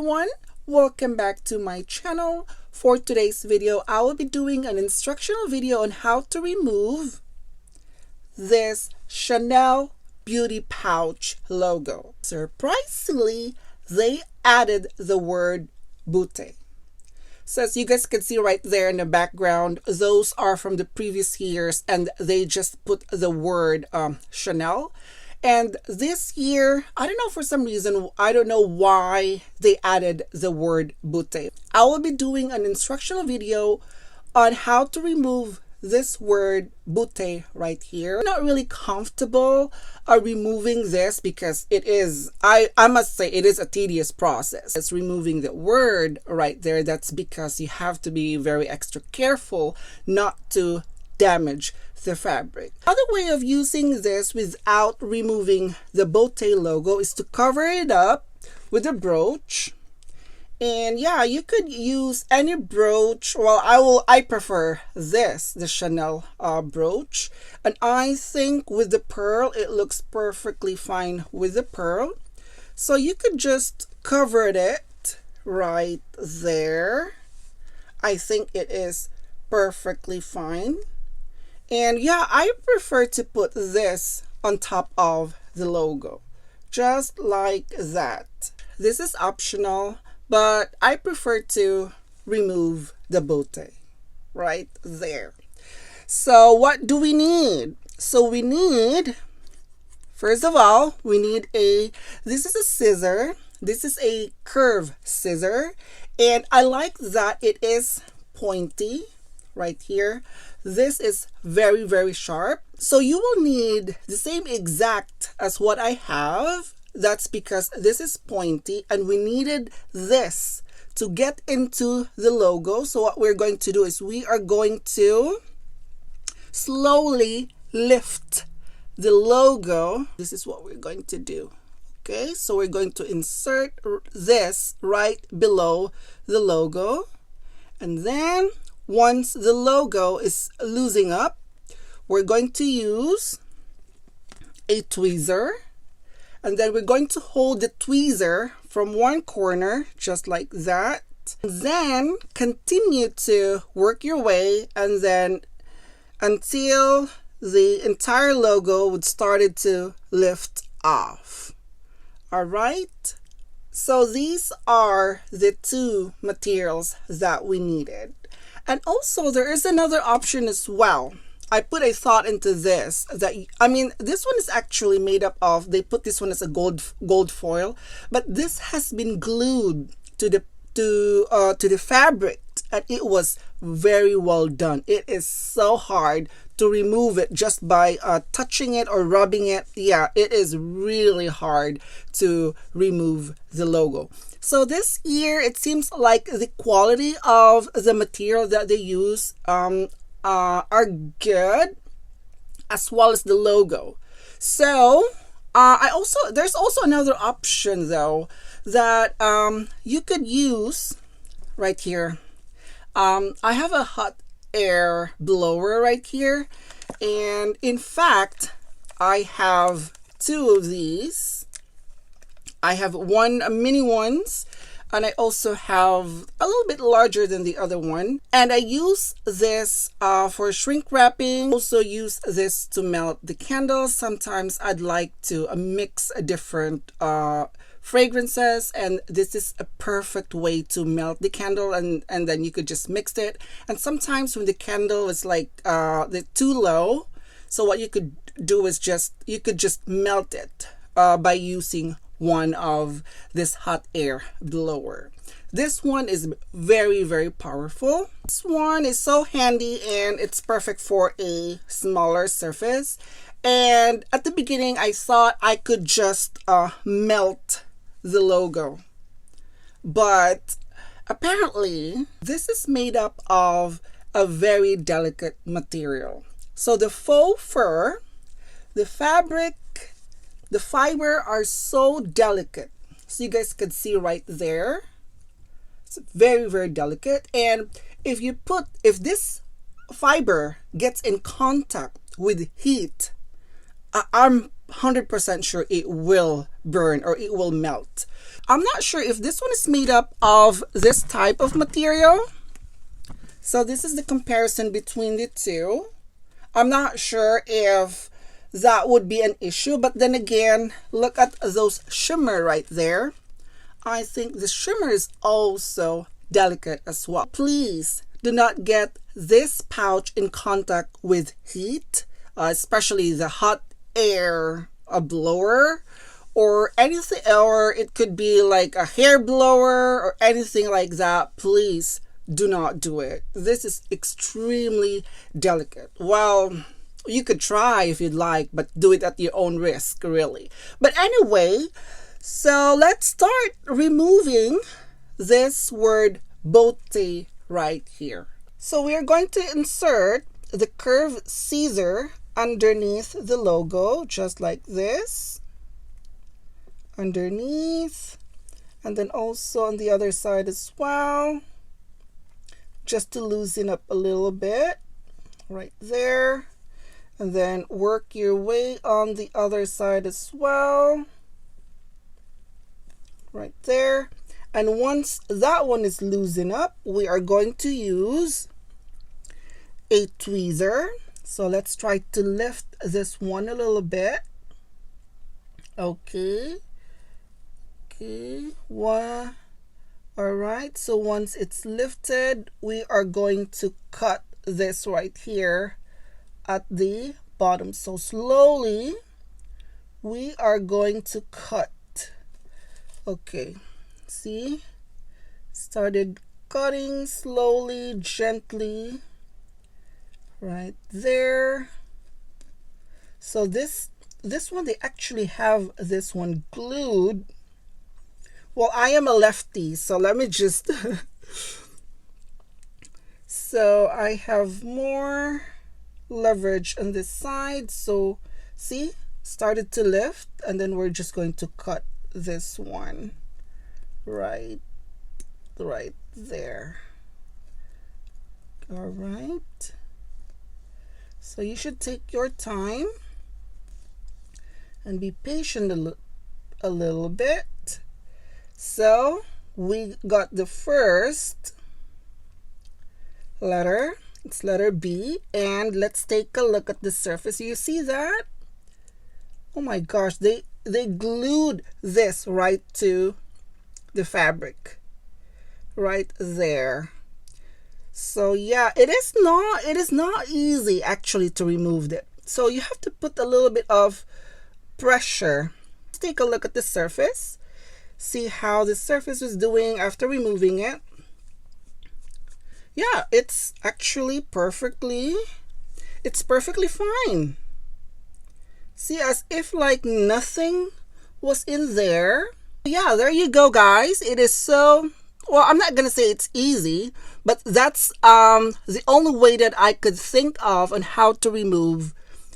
everyone, welcome back to my channel. For today's video, I will be doing an instructional video on how to remove this Chanel Beauty pouch logo. Surprisingly, they added the word Beaute. So as you guys can see right there in the background, those are from the previous years and they just put the word Chanel. And this year, I don't know, for some reason, I don't know why they added the word Beaute. I will be doing an instructional video on how to remove this word Beaute right here. I'm not really comfortable removing this because it is, I must say, it is a tedious process. It's removing the word right there. That's because you have to be very extra careful not to damage the fabric. Another way of using this without removing the Beaute logo is to cover it up with a brooch. And yeah, you could use any brooch. Well, I prefer this, the Chanel brooch. And I think with the pearl, it looks perfectly fine with the pearl. So you could just cover it right there. I think it is perfectly fine. And yeah, I prefer to put this on top of the logo, just like that. This is optional, but I prefer to remove the Beaute right there. So what do we need? So we need, first of all, we need this is a scissor. This is a curved scissor. And I like that it is pointy right here. This is very, very sharp. So you will need the same exact as what I have. That's because this is pointy and we needed this to get into the logo. So what we're going to do is we are going to slowly lift the logo. This is what we're going to do. Okay, so we're going to insert this right below the logo. And then once the logo is losing up, we're going to use a tweezer. And then we're going to hold the tweezer from one corner, just like that. Then continue to work your way and then until the entire logo would started to lift off. All right. So these are the two materials that we needed. And also there is another option as well. I put a thought into this that, I mean, this one is actually made up of, they put this one as a gold foil, but this has been glued to the fabric and it was very well done. It is so hard to remove it just by touching it or rubbing it. Yeah, it is really hard to remove the logo. So this year, it seems like the quality of the material that they use are good, as well as the logo. So there's also another option though that you could use right here. I have a hot air blower right here, and in fact I have two of these. I have one mini ones, and I also have a little bit larger than the other one. And I use this for shrink wrapping. Also use this to melt the candles. Sometimes I'd like to mix different fragrances, and this is a perfect way to melt the candle, and then you could just mix it. And sometimes when the candle is like too low, so what you could do is you could just melt it by using one of this hot air blower. This one is very, very powerful. This one is so handy and it's perfect for a smaller surface. And at the beginning I thought I could just melt the logo, but apparently this is made up of a very delicate material. So the faux fur, the fabric, the fiber are so delicate. So you guys can see right there. It's very, very delicate. And if this fiber gets in contact with heat, I'm 100% sure it will burn or it will melt. I'm not sure if this one is made up of this type of material. So this is the comparison between the two. I'm not sure if that would be an issue, but then again, look at those shimmer right there. I think the shimmer is also delicate as well. Please do not get this pouch in contact with heat, especially the hot air blower or anything, or it could be like a hair blower or anything like that. Please do not do it. This is extremely delicate. Well, you could try if you'd like, but do it at your own risk, really. But anyway, so let's start removing this word Beaute right here. So we are going to insert the curved scissor underneath the logo, just like this. Underneath, and then also on the other side as well, just to loosen up a little bit right there, and then work your way on the other side as well right there. And once that one is loosened up, we are going to use a tweezer. So let's try to lift this one a little bit. Okay, one. All right, so once it's lifted, we are going to cut this right here at the bottom. So slowly we are going to cut. Okay, see, started cutting slowly, gently right there. So this one, they actually have this one glued. Well, I am a lefty, so let me just so I have more leverage on this side. So see, started to lift, and then we're just going to cut this one right there. All right, so you should take your time and be patient a little bit. So we got the first letter, it's letter B, and let's take a look at the surface. You see that? Oh my gosh, they glued this right to the fabric right there. So yeah, it is not easy actually to remove it. So you have to put a little bit of pressure. Let's take a look at the surface. See how the surface is doing after removing it. Yeah, it's actually perfectly fine. See, as if like nothing was in there. Yeah, there you go, guys. It is so, well, I'm not gonna say it's easy, but that's the only way that I could think of on how to remove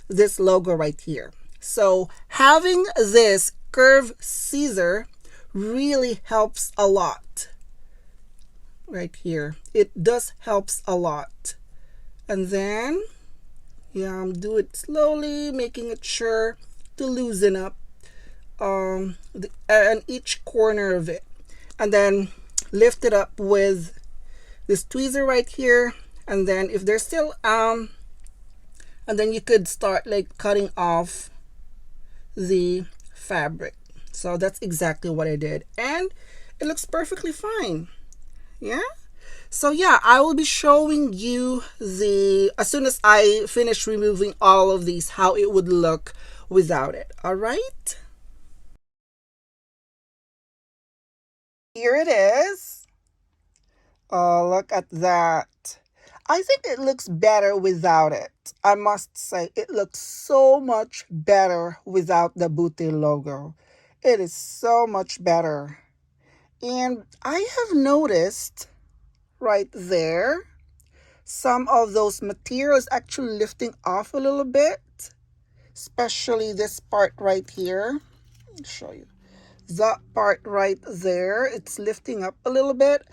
this logo right here. So having this curved scissor really helps a lot right here. It does helps a lot. And then do it slowly, making it sure to loosen up and each corner of it, and then lift it up with this tweezer right here. And then if there's still and then you could start like cutting off the fabric. So that's exactly what I did, and it looks perfectly fine. Yeah, so yeah, I will be showing you as soon as I finish removing all of these, how it would look without it. All right, here it is. Oh, look at that. I think it looks better without it. I must say, it looks so much better without the Beaute logo. It is so much better. And I have noticed right there, some of those materials actually lifting off a little bit, especially this part right here. I'll show you. That part right there, it's lifting up a little bit.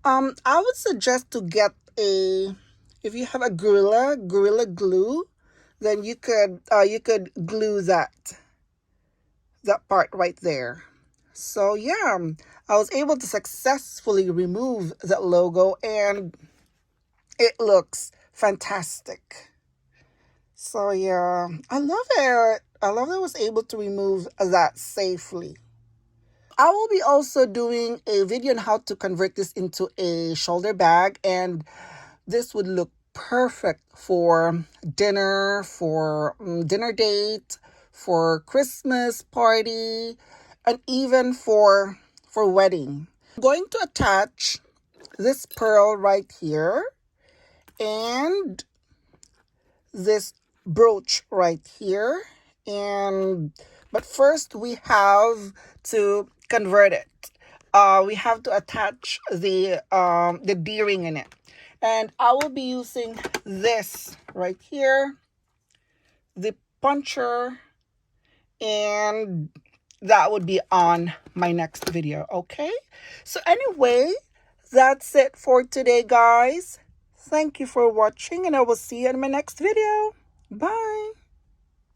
I would suggest to get if you have a gorilla glue, then you could glue that that part right there. So yeah, I was able to successfully remove that logo and it looks fantastic. So yeah, I love it. I love that I was able to remove that safely. I will be also doing a video on how to convert this into a shoulder bag, and this would look perfect for dinner, for dinner date, for Christmas party, and even for wedding. I'm going to attach this pearl right here and this brooch right here, and but first we have to convert it. We have to attach the d-ring in it, and I will be using this right here, the puncher, and that would be on my next video. Okay, so anyway, that's it for today, guys. Thank you for watching, and I will see you in my next video. Bye.